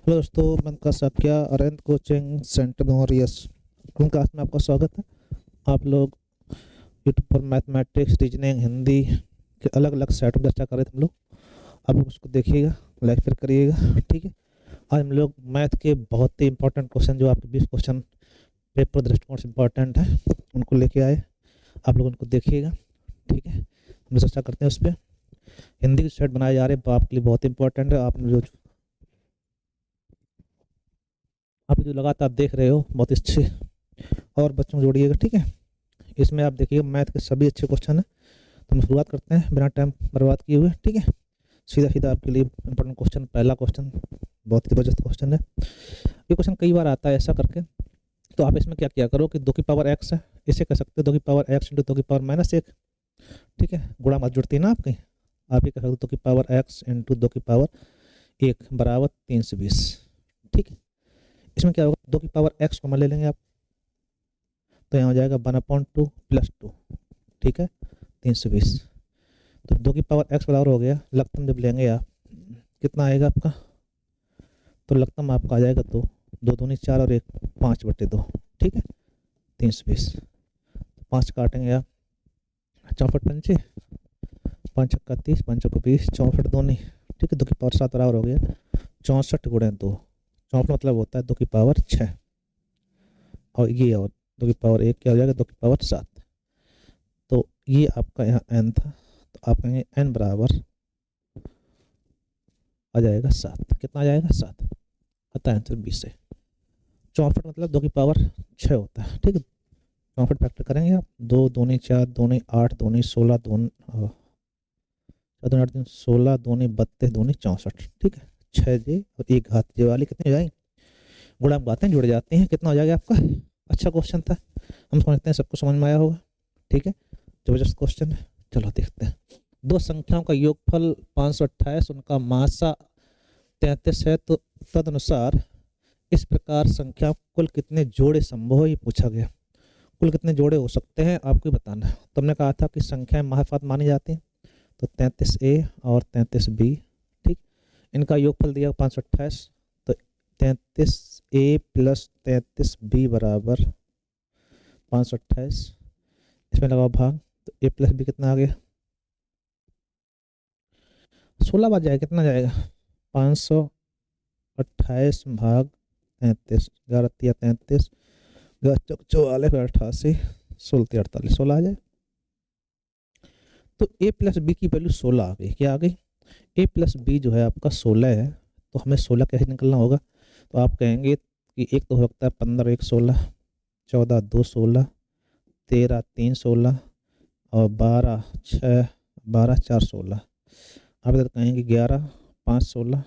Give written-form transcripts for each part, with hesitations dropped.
Hello दोस्तों, मैं उनका Saikia aren't coaching centre memories class में आपका स्वागत है। आप लोग यूट्यूब पर मैथमेटिक्स, रीजनिंग, हिंदी के अलग अलग सेट पर चर्चा कर रहे थे हम लोग। आप लोग उसको देखिएगा, लाइक फिर करिएगा, ठीक है। आज हम लोग मैथ के बहुत ही इंपॉर्टेंट क्वेश्चन, जो आपके 20 क्वेश्चन पेपर दृष्टिकोण से इंपॉर्टेंट है, उनको लेके आए। आप लोग उनको देखिएगा, ठीक है। हम लोग चर्चा करते हैं उस पर। हिंदी के सेट बनाए जा रहे हैं, आपके लिए बहुत इंपॉर्टेंट है। आप जो लगातार देख रहे हो, बहुत अच्छे और बच्चों को जोड़िएगा, ठीक है। इसमें आप देखिए मैथ के सभी अच्छे क्वेश्चन हैं। तो हम शुरुआत करते हैं बिना टाइम बर्बाद किए हुए, ठीक है। सीधा सीधा आपके लिए इंपॉर्टेंट क्वेश्चन, पहला क्वेश्चन बहुत ही जबरदस्त क्वेश्चन है। ये क्वेश्चन कई बार आता है ऐसा करके। तो आप इसमें क्या किया करो कि 2 की पावर एक्स है, इसे कह सकते हो 2 की पावर एक्स इंटू 2 की पावर माइनस 1, ठीक है। गुणा मत जुड़ती है ना आपकी, आप ही कह सकते हो 2 की पावर एक्स इंटू 2 की पावर 1 बराबर 320, ठीक है। इसमें क्या होगा, 2 की पावर एक्स कॉमन ले लेंगे आप, तो यहाँ हो जाएगा 1/2 प्लस 2, ठीक है, 320। तो 2 की पावर एक्स बराबर हो गया, लघुत्तम जब लेंगे आप कितना आएगा आपका, तो लघुत्तम आपका आ जाएगा 2, 2 दूनी 4 और 1 5/2, ठीक है, 320। 5 काटेंगे आप, 64 पंचे 5 छक्का 30, 5 चौको 20, 64 दूनी, ठीक है, 2 की पावर 7 बराबर हो गया 64 गुणे 2। 64 मतलब होता है 2 की पावर 6, और ये और 2 की पावर 1 क्या हो जाएगा, 2 की पावर 7। तो ये आपका यहाँ n था, तो आप कहेंगे n बराबर आ जाएगा 7। कितना आ जाएगा, 7। अतः आंसर 20 है। 64 मतलब 2 की पावर 6 होता है, ठीक है। 64 फैक्टर करेंगे आप, 2 दूनी 4, दूनी 8, दूनी 16, 16 दूनी 32, दूनी 64, ठीक है। 6 जे और 1 घात जे वाली कितनी हो जाएगी, गुणा बातें जुड़ जाती हैं, कितना हो जाएगा आपका। अच्छा क्वेश्चन था, हम समझते हैं सबको समझ में आया होगा, ठीक है। जबरदस्त क्वेश्चन है, चलो देखते हैं। दो संख्याओं का योगफल 528, उनका मासा 33 है, तो तदनुसार इस प्रकार संख्या कुल कितने जोड़े संभव है, ये पूछा गया। कुल कितने जोड़े हो सकते हैं आपको ही बताना है। तो हमने कहा था कि संख्याएं महाफात मानी जाती हैं, तो 33A और 33B, ठीक। इनका योगफल दिया 528, तो 33A प्लस 33B बराबर 528। इसमें लगाओ भाग, तो A प्लस B कितना आ गया, 16 बार जाएगा, कितना जाएगा 528 भाग 33, 11 तिया 33, 44 88, 16 48, 16 आ जाए। तो A प्लस बी की वैल्यू 16 आ गई। क्या आ गई, A प्लस बी जो है आपका 16 है, तो हमें 16 कैसे निकलना होगा। तो आप कहेंगे कि एक तो हो सकता है 15 1 16, 14 2 16, 13 3 16, और 12 6, 12 4 16। आप इधर कहेंगे 11 5 16,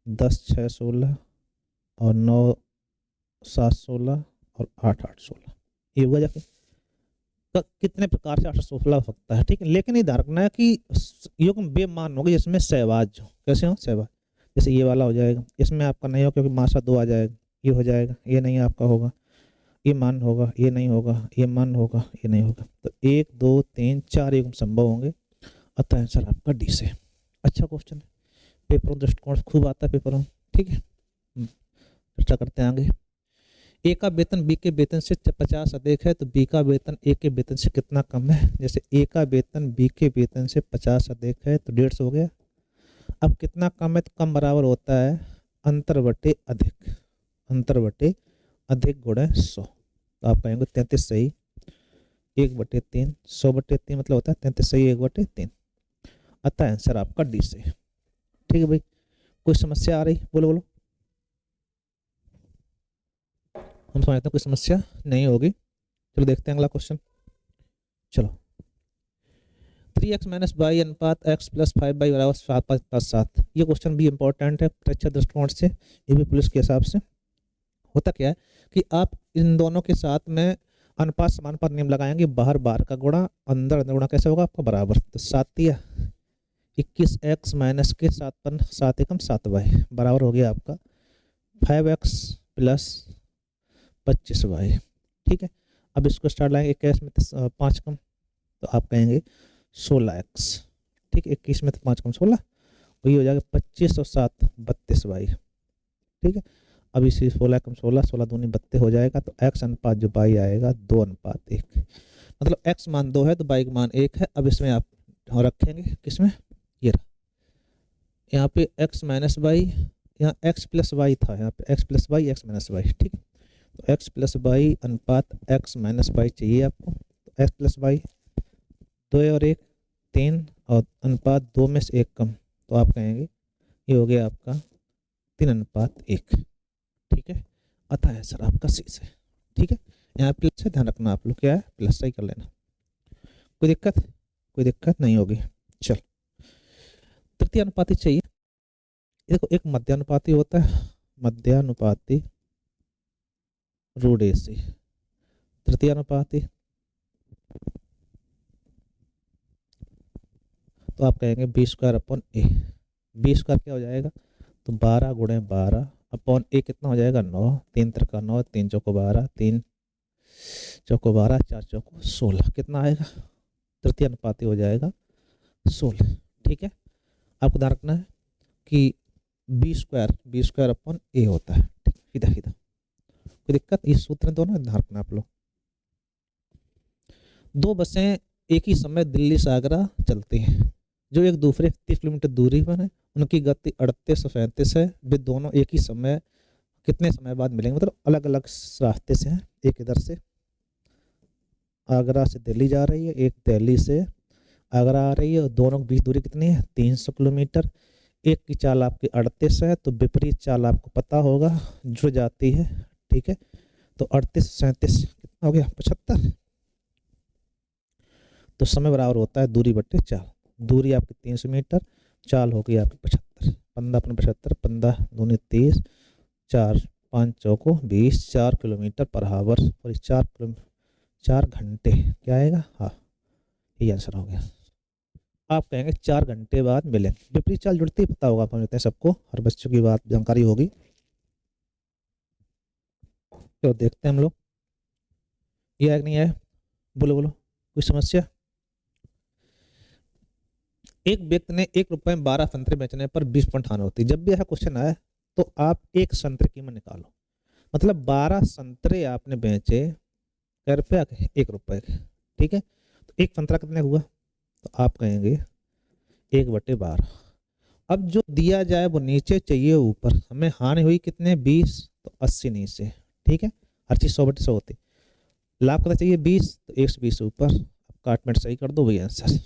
10 6 16, और 9 7 16, और 8 8 16। ये होगा जाके कितने प्रकार से 816 हो सकता है, ठीक है। लेकिन ये ध्यान रखना है कि युग्म बेमान होगी, जिसमें सहवाज हो। कैसे हो, सहवाज, जैसे ये वाला हो जाएगा, इसमें आपका नहीं हो क्योंकि मासा 2 आ जाएगा, ये हो जाएगा, ये नहीं आपका होगा, ये मान होगा, ये नहीं होगा, ये मान होगा, ये नहीं होगा। तो 1 2 3 4 युग्म संभव होंगे, अतः आंसर आपका डी से। अच्छा क्वेश्चन है, पेपर दृष्टिकोण खूब आता है पेपर में, ठीक है। चर्चा करते हैं आगे। ए का वेतन बी के वेतन से 50 अधिक है, तो बी का वेतन ए के वेतन से कितना कम है। जैसे ए का वेतन बी के वेतन से 50 अधिक है, तो 150 हो गया। अब कितना कम है, तो कम बराबर होता है अंतर बटे अधिक, अंतर बटे अधिक गुणे 100। तो आप कहेंगे 33 सही 1/3, 100/3 मतलब होता है 33 सही 1/3। अतः आंसर आपका डी से, ठीक है भाई। कोई समस्या आ रही, बोलो बोलो। हम समझते हैं कोई समस्या नहीं होगी। चलो देखते हैं अगला क्वेश्चन। चलो 3x माइनस वाई अनुपात x प्लस 5y बराबर 7 ये क्वेश्चन भी इंपॉर्टेंट है परीक्षा दृष्टिकोण से, ये भी पुलिस के हिसाब से। होता क्या है कि आप इन दोनों के साथ में अनुपात समानुपात नियम लगाएंगे, बाहर बाहर का गुणा, अंदर अंदर गुणा कैसे होगा आपका बराबर। तो 7 21x माइनस के 7 एकम 7y बराबर हो गया आपका 5x प्लस 25y, ठीक है। अब इसको स्टार्ट लाएंगे 21 में 5 कम, तो आप कहेंगे 16x, ठीक है। 21 में तो 5 कम 16, वही हो जाएगा 25 और 7 32y। ठीक है। अब इसी 16 कम 16, 16 दूनी 32 हो जाएगा, तो x अनुपात जो y आएगा 2:1, मतलब x मान 2 है तो y का मान 1 है। अब इसमें आप रखेंगे किसमें, ये रहा, यहाँ पे x माइनस वाई, यहाँ x प्लस वाई था, यहाँ पे x plus y x minus y, ठीक है। तो x प्लस वाई अनुपात x माइनस वाई चाहिए आपको, तो x प्लस वाई 2 और 1 3, और अनुपात 2 में से 1 कम, तो आप कहेंगे ये हो गया आपका 3:1, ठीक है। अतः आंसर आपका सी से, ठीक है। यहाँ प्लस से ध्यान रखना आप लोग, क्या है प्लस से ही कर लेना, कोई दिक्कत नहीं होगी। चल, तृतीय अनुपाती चाहिए। देखो एक मध्यानुपाती होता है, मध्यानुपाती रूट ए सी, तृतीय अनुपाती, तो आप कहेंगे b² b² क्या हो जाएगा, तो 12 गुणे 12 अपॉन ए कितना हो जाएगा 9, 3 त्रिका 9, 3 चौको 12, 3 चौको 12, 4 चौको 16, कितना आएगा, तृतीय अनुपाती हो जाएगा 16, ठीक है। आपको ध्यान रखना है कि b² अपॉन ए होता है, ठीक, सीधा कोई दिक्कत, इस सूत्र दोनों ध्यान रखना आप लोग। दो बसें एक ही समय दिल्ली से आगरा चलती हैं, जो एक दूसरे 30 किलोमीटर दूरी पर है, उनकी गति 38 और 37 है, वे दोनों एक ही समय कितने समय बाद मिलेंगे, मतलब अलग अलग रास्ते से हैं। एक इधर से आगरा से दिल्ली जा रही है, एक दिल्ली से आगरा आ रही है, और दोनों के बीच दूरी कितनी है 300 किलोमीटर। एक की चाल आपकी 38 है, तो विपरीत चाल आपको पता होगा, जुड़ जाती है, ठीक है। तो 38 37 कितना हो गया 75, तो समय बराबर होता है दूरी बट्टे चाल, दूरी आपकी 300 मीटर, चाल हो गई आपकी 75, 15 अपने 75, 15 दूनी 30, 4 5 चौको 20, 4 किलोमीटर पर आवर, और 4 घंटे क्या आएगा, हाँ ये आंसर हो गया। आप कहेंगे 4 घंटे बाद मिलेंगे, विपरीत चाल जुड़ती ही पता होगा, समझते हैं सबको, हर बच्चों की बात जानकारी होगी। तो देखते हैं हम लोग, ये है कि नहीं है, बोलो कोई समस्या। एक व्यक्ति ने 1 रुपए में 12 संतरे बेचने पर 20 पॉइंट हानि होती है। जब भी ऐसा क्वेश्चन आए तो आप एक संतरे की कीमत निकालो, मतलब 12 संतरे आपने बेचे, कै रुपया के 1 रुपए के, ठीक है। तो एक संतरा कितने हुआ, तो आप कहेंगे 1/12। अब जो दिया जाए वो नीचे चाहिए ऊपर, हमें हानि हुई कितने 20, तो 80 नीचे, ठीक है। हर चीज 100/100 होती, लाभ पता चाहिए 20, तो 120 ऊपर, आप काटमेट सही कर दो, वही आंसर।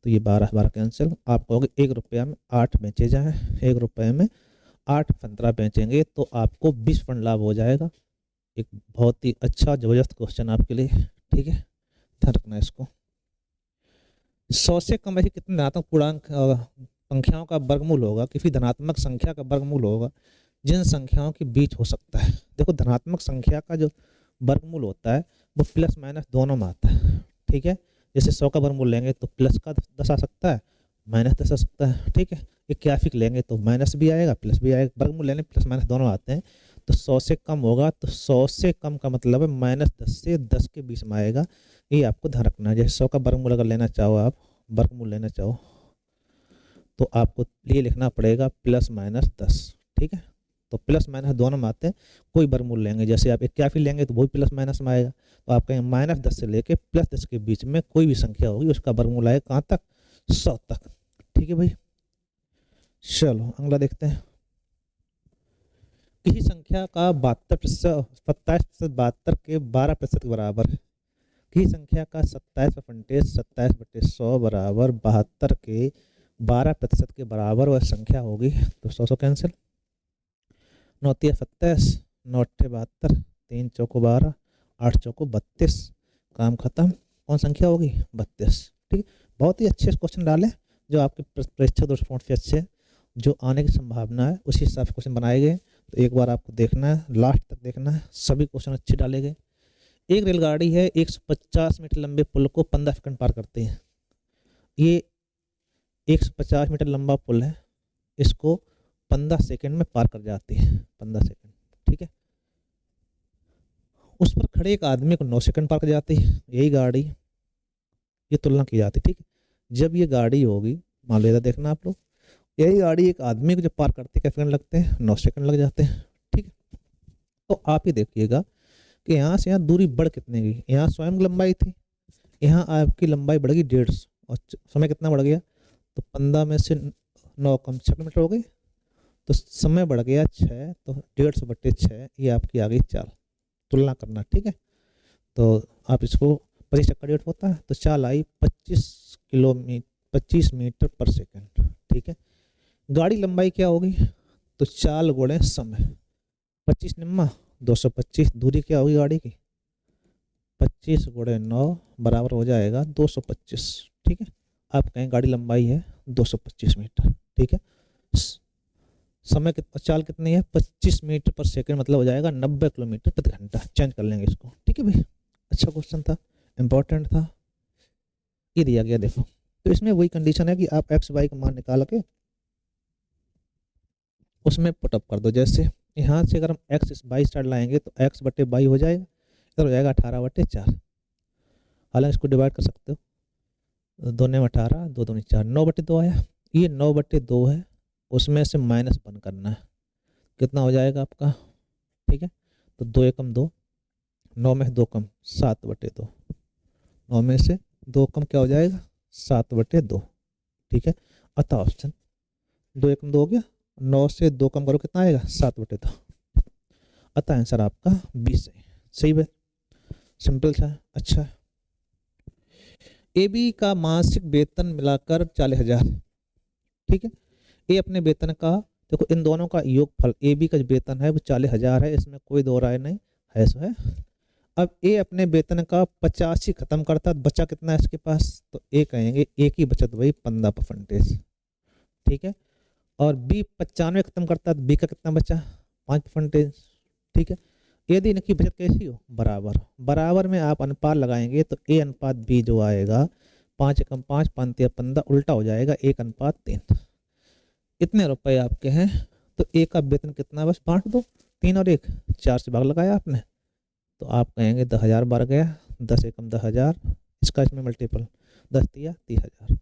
तो ये 12 कैंसिल, आप कहोगे 1 रुपया में 8 बेचे जाएं, 1 रुपये में 8 संतरा बेचेंगे तो आपको 20 फंड लाभ हो जाएगा। एक बहुत ही अच्छा जबरदस्त क्वेश्चन आपके लिए, ठीक है, ध्यान रखना इसको। 100 से कम ऐसी कितने धनात्मक पूर्णांक संख्याओं का वर्गमूल होगा, किसी धनात्मक संख्या का वर्गमूल होगा जिन संख्याओं के बीच हो सकता है। देखो धनात्मक संख्या का जो वर्गमूल होता है वो प्लस माइनस दोनों में आता है, ठीक है। जैसे 100 का वर्गमूल लेंगे तो प्लस का 10 आ सकता है, माइनस 10 आ सकता है, ठीक है। 81 लेंगे तो माइनस भी आएगा प्लस भी आएगा, वर्गमूल लेने प्लस माइनस दोनों आते हैं। तो 100 से कम होगा, तो 100 से कम का मतलब है -10 से 10 के बीच में आएगा, ये आपको ध्यान रखना है। जैसे 100 का वर्गमूल अगर लेना चाहो, आप वर्गमूल लेना चाहो तो आपको ये लिखना पड़ेगा +-10, ठीक है। तो प्लस माइनस दोनों में आते हैं, कोई वर्गमूल लेंगे, जैसे आप 81 लेंगे तो वही प्लस माइनस में आएगा, तो आप कहेंगे -10 से लेके +10 के बीच में कोई भी संख्या होगी उसका वर्गमूल आएगा कहाँ तक, 100 तक, ठीक है भाई। चलो अगला देखते हैं। किसी संख्या का 72%, 27% 72 के 12% के बराबर है। किसी संख्या का 27% 27/100 बराबर 72 के 12% के बराबर वह संख्या होगी, तो 100 कैंसिल, 9 × 27, 9 × 72, 3 चौको 12, 8 चौको 32, काम खत्म। कौन संख्या होगी 32, ठीक। बहुत ही अच्छे क्वेश्चन डाले जो आपके परीक्षा दृष्टिकोण से अच्छे हैं, जो आने की संभावना है उसी हिसाब से क्वेश्चन बनाए गए। तो एक बार आपको देखना है, लास्ट तक देखना है, सभी क्वेश्चन अच्छे डाले गए। एक रेलगाड़ी है 150 मीटर लंबे पुल को 15 सेकंड पार करती है। ये 150 मीटर लंबा पुल है, इसको 15 सेकंड में पार कर जाती है, 15 सेकंड, ठीक है। उस पर खड़े एक आदमी को 9 सेकंड पार कर जाती है। यही गाड़ी, ये तुलना की जाती है, ठीक है। जब ये गाड़ी होगी, मान लो इधर देखना आप लोग, यही गाड़ी एक आदमी को जब पार करते कितने सेकंड लगते हैं, 9 सेकंड लग जाते हैं। ठीक है, तो आप ही देखिएगा कि यहाँ से यहाँ दूरी बढ़ कितने गई। यहाँ स्वयं लंबाई थी, यहाँ आपकी लंबाई बढ़ गई 150 और समय कितना बढ़ गया, तो 15 में से 9 कम 6 किलोमीटर हो गई, तो समय बढ़ गया 6, तो 150/6 ये आपकी आ गई 4। तुलना करना, ठीक है। तो आप इसको 25 चक्कर 1.5 होता है, तो चाल आई 25 मीटर पर सेकंड। ठीक है, गाड़ी लंबाई क्या होगी, तो चाल गुणे समय, 25 निम्मा 225, दूरी क्या होगी गाड़ी की, 25 गुणे 9 बराबर हो जाएगा 225। ठीक है, आप कहें गाड़ी लंबाई है 225 मीटर। ठीक है, समय चाल कितनी है, 25 मीटर पर सेकंड, मतलब हो जाएगा 90 किलोमीटर प्रति घंटा। चेंज कर लेंगे इसको। ठीक है भाई, अच्छा क्वेश्चन था, इंपॉर्टेंट था, ये दिया गया देखो। तो इसमें वही कंडीशन है कि आप एक्स वाई का मान निकाल के उसमें पुटअप कर दो। जैसे यहाँ से अगर हम एक्स बाई स्टार लाएंगे तो एक्स बटे बाई हो जाएगा, इधर हो जाएगा 18/4। हालांकि इसको डिवाइड कर सकते हो, 2 ने 18, 2 दूनी 4, 9/2 आया। ये 9/2 है, उसमें से -1 करना है, कितना हो जाएगा आपका। ठीक है, तो 2 एकम 2, 9 में 2 कम 7/2, 9 में से 2 कम क्या हो जाएगा, 7/2। ठीक है, अतः ऑप्शन 2 एकम 2 हो गया, 9 से 2 कम करो कितना आएगा, 7/2। अतः आंसर आपका 20 है। सही है, सिंपल सा, अच्छा। ए बी का मासिक वेतन मिलाकर 40,000। ठीक है, ए अपने वेतन का, देखो इन दोनों का योगफल, ए बी का जो वेतन है वो 40,000 है, इसमें कोई दो राय नहीं है, सो है। अब ए अपने वेतन का 85 खत्म करता है, बचा कितना है इसके पास, तो ए कहेंगे ए की बचत वही 15%। ठीक है, और बी 95 खत्म करता है, बी का कितना बचा, 5%। ठीक है, यदि इनकी बचत कैसी हो, बराबर, बराबर में आप अनुपात लगाएंगे तो ए अनुपात बी जो आएगा, 5 एकम 5, 5 या 15, उल्टा हो जाएगा 1:3। इतने रुपए आपके हैं, तो ए का वेतन कितना, बस बांट दो, 3 और 1, 4 से भाग लगाया आपने, तो आप कहेंगे 10,000 बढ़ गया, 10 एकम 10,000, इसका इसमें मल्टीपल, 10 तिया 30,000।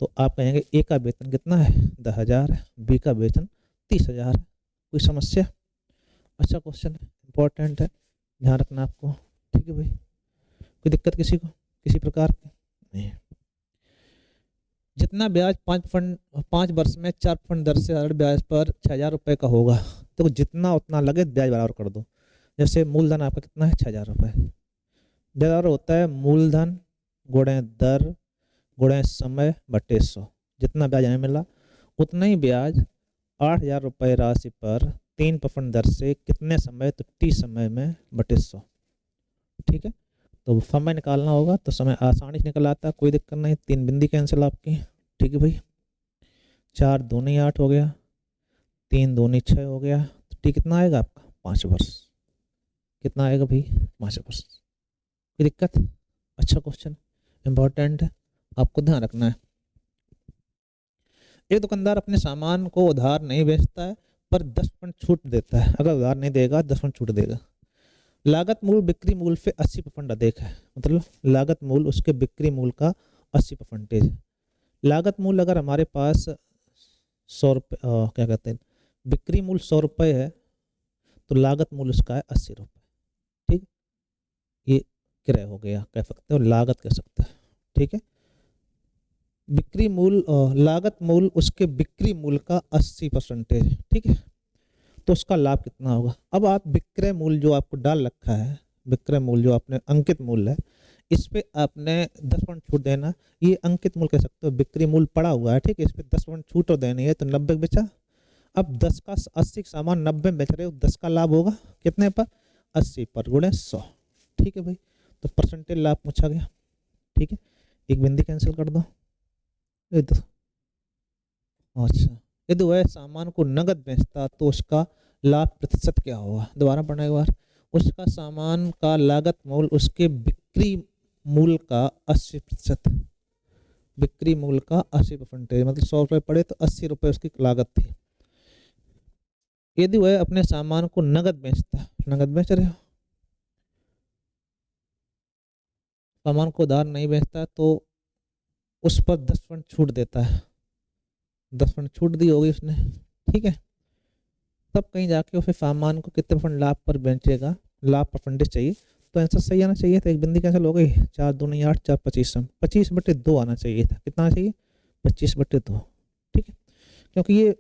तो आप कहेंगे ए का वेतन कितना है, 10,000 है, बी का वेतन 30,000 है। कोई समस्या, अच्छा क्वेश्चन है, इंपॉर्टेंट है, ध्यान रखना आपको। ठीक है भाई, कोई दिक्कत किसी को, किसी प्रकार की नहीं। जितना ब्याज 5 वर्ष में 4% दर से ऋण ब्याज पर 6,000 रुपये का होगा, तो जितना उतना लगे ब्याज बराबर कर दो। जैसे मूलधन आपका कितना है, 6,000 रुपये, बराबर होता है मूलधन गुणे दर गुणे समय बटे 100। जितना ब्याज हमें मिला उतना ही ब्याज 8,000 रुपये राशि पर 3% दर से कितने समय, तो टी समय में बटे 100। ठीक है, तो समय निकालना होगा, तो समय आसानी से निकल आता है, कोई दिक्कत नहीं, 3 बिंदी कैंसिल आपकी। ठीक है भाई, 4 दूनी 8 हो गया, 3 दूनी 6 हो गया, तो टी कितना आएगा आपका, 5 वर्ष। कितना आएगा भाई, 5 वर्ष। कोई दिक्कत, अच्छा क्वेश्चन, इंपॉर्टेंट है, आपको ध्यान रखना है। एक दुकानदार अपने सामान को उधार नहीं बेचता है, पर 10% छूट देता है। अगर उधार नहीं देगा 10% छूट देगा। लागत मूल बिक्री मूल से 80% अधिक है, मतलब लागत मूल उसके बिक्री मूल का 80% है। लागत मूल अगर हमारे पास 100 रुपये, क्या कहते हैं, बिक्री मूल 100 रुपये है, तो लागत मूल उसका है 80 रुपये। ठीक, ये क्रय हो गया, कह सकते हो लागत कह सकते हैं। ठीक है, बिक्री मूल, लागत मूल उसके बिक्री मूल का 80% है। ठीक है, तो उसका लाभ कितना होगा। अब आप विक्रय मूल्य जो आपको डाल रखा है, विक्रय मूल्य जो आपने अंकित मूल्य है, इस पे आपने 10% छूट देना। ये अंकित मूल्य कह सकते हो, बिक्री मूल्य पड़ा हुआ है, ठीक है, इस पे 10% छूट और देनी है, तो 90 बेचा। अब 10 का 80 सामान 90 में बेच रहे हो, 10 का लाभ होगा कितने पर, 80 पर गुणे 100। ठीक है भाई, तो परसेंटेज लाभ पूछा गया। ठीक है, एक बिंदी कैंसिल कर दो। अच्छा, यदि वह सामान को नगद बेचता तो उसका लाभ प्रतिशत क्या होगा। दोबारा पढ़ना एक बार, उसका सामान का लागत मूल्य उसके बिक्री मूल्य का 80%, बिक्री मूल्य का 80%, मतलब 100 रुपये पड़े तो 80 रुपये उसकी लागत थी। यदि वह अपने सामान को नगद बेचता, नगद बेच रहे हो, सामान को उधार नहीं बेचता तो उस पर 10% छूट देता है, 10% छूट दी होगी उसने, ठीक है। तब कहीं जाके फिर सामान को कितने परसेंट लाभ पर बेचेगा, लाभ परसेंटेज चाहिए, तो आंसर सही आना चाहिए था। एक बिंदी कैंसिल हो गई, 4 दूनी 8, 4 25, 25/2 आना चाहिए था। कितना आना चाहिए? 25/2, ठीक है। क्योंकि ये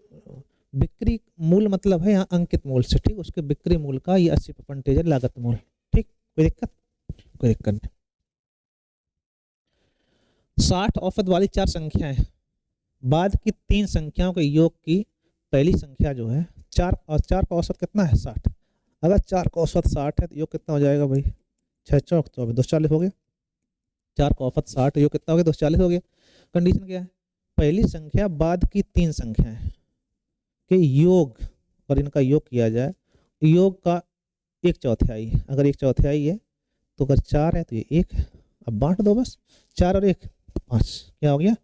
बिक्री मूल्य मतलब है यहाँ अंकित मूल्य से, ठीक, उसके बिक्री मूल्य का ये 80% है लागत मूल्य, ठीक। कोई दिक्कत? कोई दिक्कत नहीं। 60 औसत वाली 4 संख्याएं, बाद की 3 संख्याओं के योग की पहली संख्या जो है 4, और 4 का औसत कितना है? 60। अगर 4 का औसत 60 है तो योग कितना हो जाएगा भाई? 6 चौक 24, 240 हो गया। 4 का औसत 60, योग कितना हो गया? 240 हो गया। कंडीशन क्या है? पहली संख्या बाद की 3 संख्याएं के योग, और इनका योग किया जाए, योग का 1/4, अगर 1/4 है तो अगर 4 है तो ये 1, अब बांट दो बस, 4 और 1 5, क्या हो गया?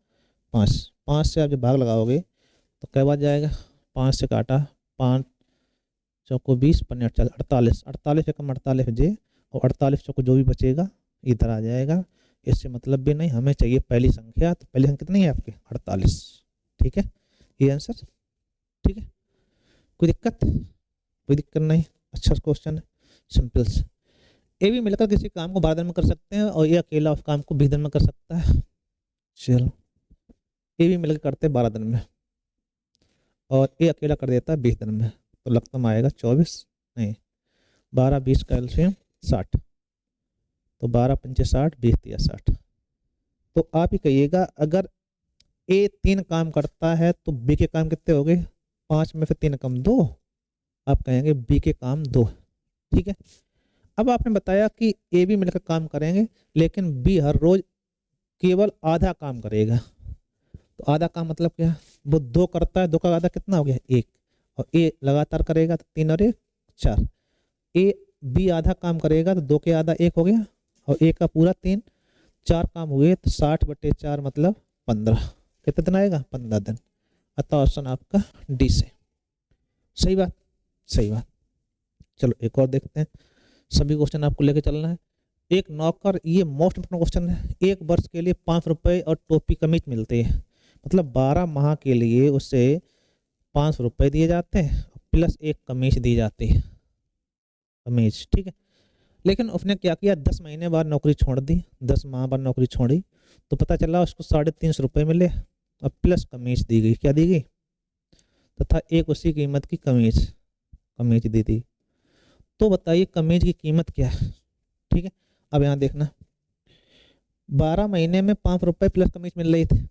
5। 5 से आप जब भाग लगाओगे तो क्या बात जाएगा? 5 से काटा, 5 चौको 20, 15 48, 48 एकम 48 जे, और 48 चौको जो भी बचेगा इधर आ जाएगा। इससे मतलब भी नहीं, हमें चाहिए पहली संख्या, तो पहली संख्या कितनी है आपकी? 48, ठीक है। ये आंसर, ठीक है। कोई दिक्कत? कोई दिक्कत नहीं। अच्छा क्वेश्चन है, सिंपल से। ये भी मिलकर किसी काम को 12 दिन में कर सकते हैं, और ये अकेला उस काम को 20 दिन में कर सकता है। चलो, ये भी मिलकर करते हैं 12 दिन में, और ये अकेला कर देता है 20 दिन में। तो लगता आएगा 24, नहीं 12 20 का एलसीएम 60, तो 12 पंचे 60, 20 दिया 60। तो आप ही कहिएगा, अगर ए 3 काम करता है तो बी के काम कितने हो गए? 5 में से 3 कम 2, आप कहेंगे बी के काम 2, ठीक है। अब आपने बताया कि ए भी मिलकर काम करेंगे, लेकिन बी हर रोज केवल आधा काम करेगा। तो आधा काम मतलब क्या? वो 2 करता है, 2 का आधा कितना हो गया? 1, और ए लगातार करेगा तो 3 और 1 4। ए बी आधा काम करेगा तो 2 के आधा 1 हो गया, और ए का पूरा 3, 4 काम हुए तो 60/4 मतलब 15। कितने दिन आएगा? 15 दिन। अतः ऑप्शन आपका डी से सही बात, सही बात। चलो एक और देखते हैं, सभी क्वेश्चन आपको लेके चलना है। एक नौकर, ये मोस्ट इंपोर्टेंट क्वेश्चन है, 1 वर्ष के लिए 5 रुपए और टोपी कमीज मिलते हैं, मतलब 12 माह के लिए उसे 5 रुपए दिए जाते हैं प्लस 1 कमीज दी जाती है, कमीज, ठीक है। लेकिन उसने क्या किया? 10 महीने बाद नौकरी छोड़ दी, 10 माह बाद नौकरी छोड़ी, तो पता चला उसको 350 रुपये मिले, और प्लस कमीज दी गई, क्या दी गई? तथा एक उसी कीमत की कमीज, कमीज दी थी। तो बताइए कमीज की कीमत क्या है, ठीक है। अब यहाँ देखना, 12 महीने में 5 रुपये प्लस कमीज मिल रही थी।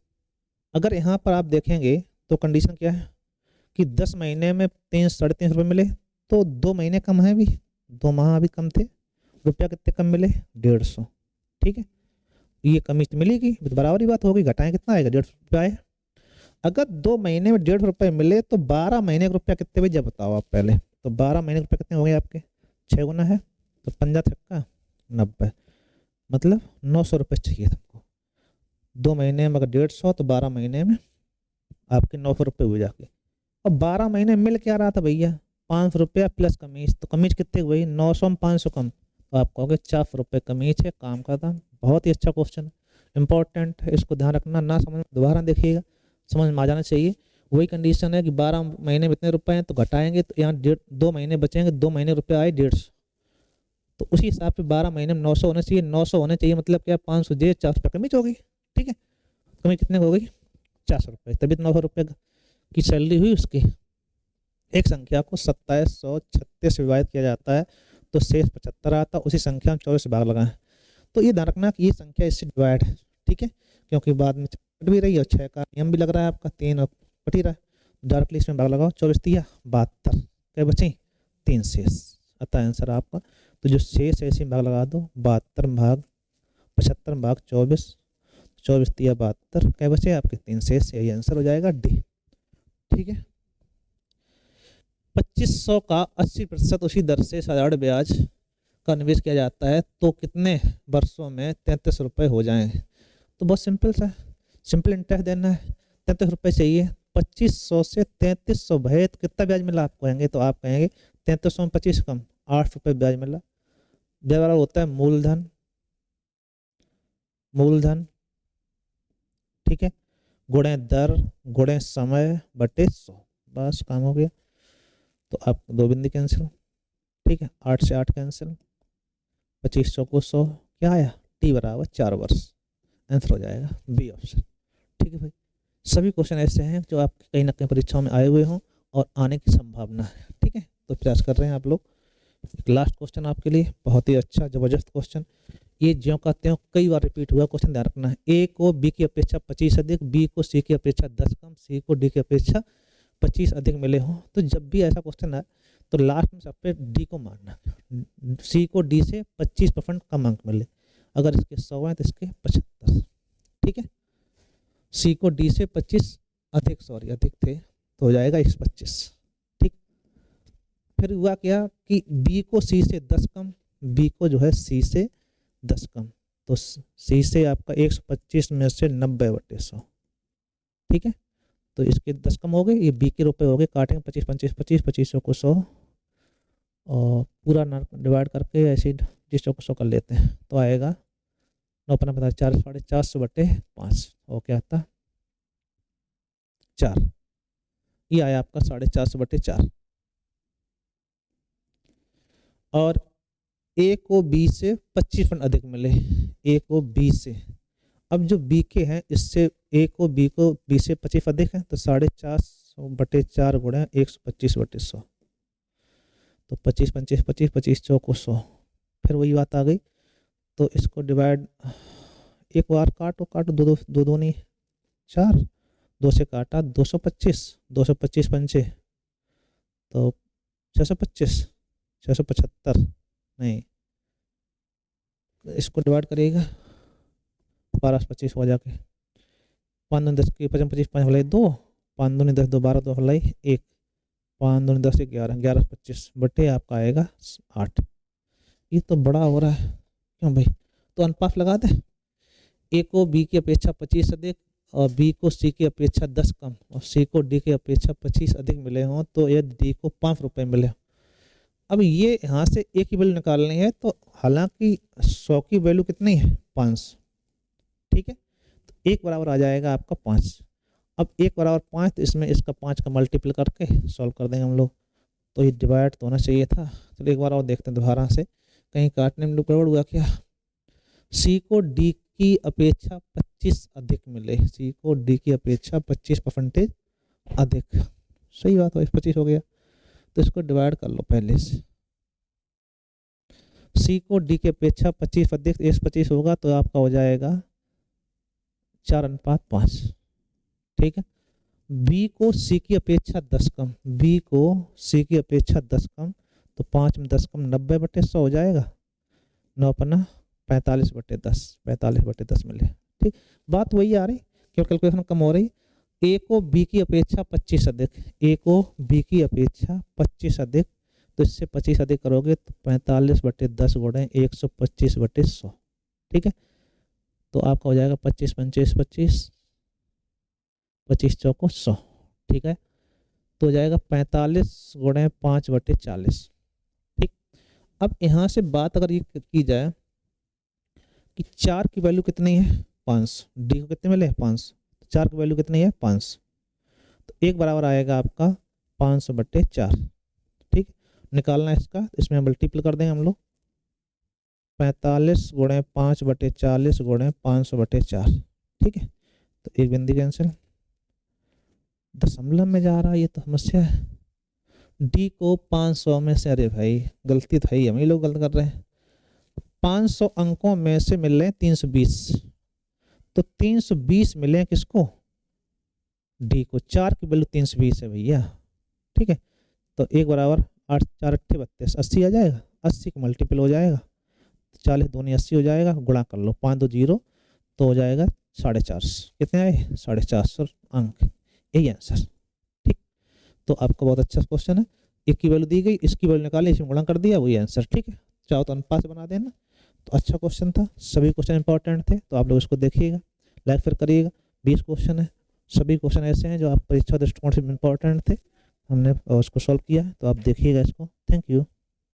अगर यहाँ पर आप देखेंगे तो कंडीशन क्या है कि 10 महीने में 300-350 रुपये मिले, तो 2 महीने कम है भी, 2 माह अभी कम थे, रुपया कितने कम मिले? 150, ठीक है। ये कमीज तो मिलेगी, तो बराबर ही बात होगी, घटाएं कितना आएगा? 150 रुपया आए। अगर 2 महीने में 150 रुपये मिले तो 12 महीने का रुपया कितने बजे बताओ आप पहले? तो 12 महीने के रुपये कितने हो गए आपके? 6 गुना है, तो 50 छक्का 90, मतलब 900 रुपये चाहिए तुमको। 2 महीने में अगर 150, तो 12 महीने में आपके 900 रुपये हुए जाके। अब 12 महीने मिल क्या रहा था भैया? 500 रुपया प्लस कमीज, तो कमीज कितने हुई? 900 में 500 कम, तो आप कहोगे 400 रुपये कमीज है, काम का दाम। बहुत ही अच्छा क्वेश्चन है, इंपॉर्टेंट है, इसको ध्यान रखना। ना समझ दोबारा देखिएगा, समझ में आ जाना चाहिए। वही कंडीशन है कि 12 महीने में इतने रुपए हैं, तो घटाएंगे तो यहाँ 2 महीने बचेंगे, 2 महीने रुपये आए 150, तो उसी हिसाब से 12 महीने में 900 होने चाहिए, 900 होने चाहिए, मतलब क्या? 500 जे 400 रुपये कमीज हो गई, ठीक है। कमीज कितने हो गई? 400 रुपये, तभी तो 900 रुपये की सैलरी हुई उसकी। एक संख्या को 2736 से विभाजित किया जाता है तो शेष 75 आता, उसी संख्या में 24 से भाग लगाएं। तो ये ध्यान रखना कि ये संख्या इससे डिवाइड है, ठीक है, क्योंकि बाद में कट भी रही है, और 6 का नियम भी लग रहा है आपका, 3 और कट ही रहा है, डायरेक्टली इसमें भाग लगाओ, 24 दिया 72, क्या बची? 3 शेष। अतः आंसर आपका, तो जो शेष है इसी में भाग लगा दो, 72 भाग 75 भाग 24, 24 दिया 72, क्या बचे आपके? 3 शेष। यही आंसर हो जाएगा डी, ठीक है। 2500 का 80% उसी दर से साधारण ब्याज का निवेश किया जाता है, तो कितने वर्षों में 33 रुपये हो जाएं? तो बहुत सिंपल सा, सिंपल इंटरेस्ट देना है, 33 रुपये चाहिए। 2500 से 3300 भरे तो कितना ब्याज मिला आप कहेंगे? तो आप कहेंगे 3300 में 25 कम 8 रुपये ब्याज मिला। ब्याज वाला होता है मूलधन, मूलधन, ठीक है, गुणे दर गुणे समय बटे 100, बस काम हो गया। तो आप 2 बिंदु कैंसिल, ठीक है, 8 से 8 कैंसिल, 25 चौको 100, क्या आया टी बराबर 4 वर्ष, आंसर हो जाएगा बी ऑप्शन। ठीक है भाई, सभी क्वेश्चन ऐसे हैं जो आपकी कहीं ना कहीं परीक्षाओं में आए हुए हों और आने की संभावना है। ठीक है, तो प्रयास कर रहे हैं आप लोग। लास्ट क्वेश्चन आपके लिए बहुत ही अच्छा जबरदस्त क्वेश्चन, ये ज्यों का त्यों कई बार रिपीट हुआ क्वेश्चन, ध्यान रखना है। ए को बी की अपेक्षा 25 अधिक, बी को सी की अपेक्षा 10 कम, सी को डी की अपेक्षा 25 अधिक मिले हों, तो जब भी ऐसा क्वेश्चन आए तो लास्ट में सबसे डी को मानना, सी को डी से 25% कम अंक मिले, अगर इसके 100 हैं तो इसके 75। ठीक है, सी को डी से 25 अधिक, सॉरी अधिक थे, तो हो जाएगा 125। ठीक, फिर हुआ क्या कि बी को सी से 10 कम, बी को जो है सी से 10 कम, तो सी से आपका 125 में से 90/100। ठीक है, तो इसके 10 कम हो गए, ये बी के रुपए हो गए, काटेंगे 25 25 25 25 को 100 और पूरा डिवाइड करके ऐसे 25 को 100 कर लेते हैं, तो आएगा 9 पन्ना 4 450/5 और क्या आता 4, ये आया आपका 450/4। और ए को बी से 25% अधिक मिले, ए को बी से, अब जो बी के हैं इससे ए को बी से 25 अधिक है, तो 450/4 गुणा 125/100, तो 25 25 25 25 चौको 100, फिर वही बात आ गई, तो इसको डिवाइड एक बार काटो काटो, दो दो दो दो नहीं 4, 2 से काटा 225, 225 पंचे तो 625, 675 नहीं, इसको डिवाइड करिएगा 12 से 25 हो जाके 5 दूनी 10 की 25 25 5 हलाई 2, 5 दूनी 10 2 12 2 हलाई 1, 5 दूनी 10 11 11 25 बटे आपका आएगा 8। ये तो बड़ा हो रहा है क्यों भाई, तो अनुपात लगा दें, ए को बी की अपेक्षा 25 अधिक और बी को सी की अपेक्षा 10 कम और सी को डी की अपेक्षा 25 अधिक मिले हों, तो यदि डी को 5 रुपये मिले। अब ये यहाँ से ए की वैल्यू निकालनी है, तो हालांकि 100 की वैल्यू कितनी है 500, ठीक है, तो 1 बराबर आ जाएगा आपका 5। अब 1 बराबर 5, तो इसमें इसका 5 का मल्टीपल करके सॉल्व कर देंगे हम लोग, तो ये डिवाइड तो होना चाहिए था। चलो एक बार और देखते हैं दोबारा से, कहीं काटने में गड़बड़ हुआ क्या। सी को डी की अपेक्षा 25 अधिक मिले, सी को डी की अपेक्षा 25% अधिक, सही बात है 25 हो गया, तो इसको डिवाइड कर लो पहले से। सी को डी की अपेक्षा 25 अधिक 125 होगा, तो आपका हो जाएगा 4:5। ठीक है, बी को सी की अपेक्षा 10 कम, बी को सी की अपेक्षा 10 कम, तो 5 में 10 कम 90/100 हो जाएगा, 9 पन्ना 45/10, 45/10 मिले। ठीक, बात वही आ रही, क्यों कैलकुलेशन कम हो रही। ए को बी की अपेक्षा 25 अधिक, ए को बी की अपेक्षा 25 अधिक, तो इससे 25 अधिक करोगे तो 45/10 गुणे 125/100। ठीक है, तो आपका हो जाएगा 25 25 25 25 चौको 100। ठीक है, तो हो जाएगा 45 गुणे 5/40। ठीक, अब यहाँ से बात अगर ये की जाए कि 4 की वैल्यू कितनी है 500, डी को कितने मिले 500, 4 की वैल्यू कितनी है 500, तो 1 बराबर आएगा आपका 500/4। ठीक, निकालना है इसका, इसमें मल्टीपल कर देंगे हम लोग, 45 गुणे 5/40 गुणे 500/4। ठीक है, तो एक बिंदु कैंसिल, दशमलव में जा रहा है, ये तो समस्या है। डी को 500 में से, अरे भाई गलती तो है ही, हम ही लोग गलत कर रहे हैं, 500 अंकों में से मिल रहे हैं 320, तो 320 मिले हैं किसको डी को, 4 की वैल्यू 320 है भैया। ठीक है, तो 1 बराबर 8 4 8 32 80 आ जाएगा, 80 का मल्टीपल हो जाएगा, 40 दूनी 80 हो जाएगा, गुणा कर लो 5 2 0, तो हो जाएगा 450, कितने आए 450 अंक, यही आंसर। ठीक, तो आपका बहुत अच्छा क्वेश्चन है, एक की वैल्यू दी गई, इसकी वैल्यू निकाली, इसमें गुणा कर दिया, वही आंसर। ठीक है, चाहो तो अनुपात बना देना, तो अच्छा क्वेश्चन था, सभी क्वेश्चन इंपॉर्टेंट थे, तो आप लोग इसको देखिएगा, लाइक फिर करिएगा। 20 क्वेश्चन है, सभी क्वेश्चन ऐसे हैं जो आप परीक्षा दृष्टिकोण से इंपॉर्टेंट थे, हमने उसको सॉल्व किया है, तो आप देखिएगा इसको। Thank you.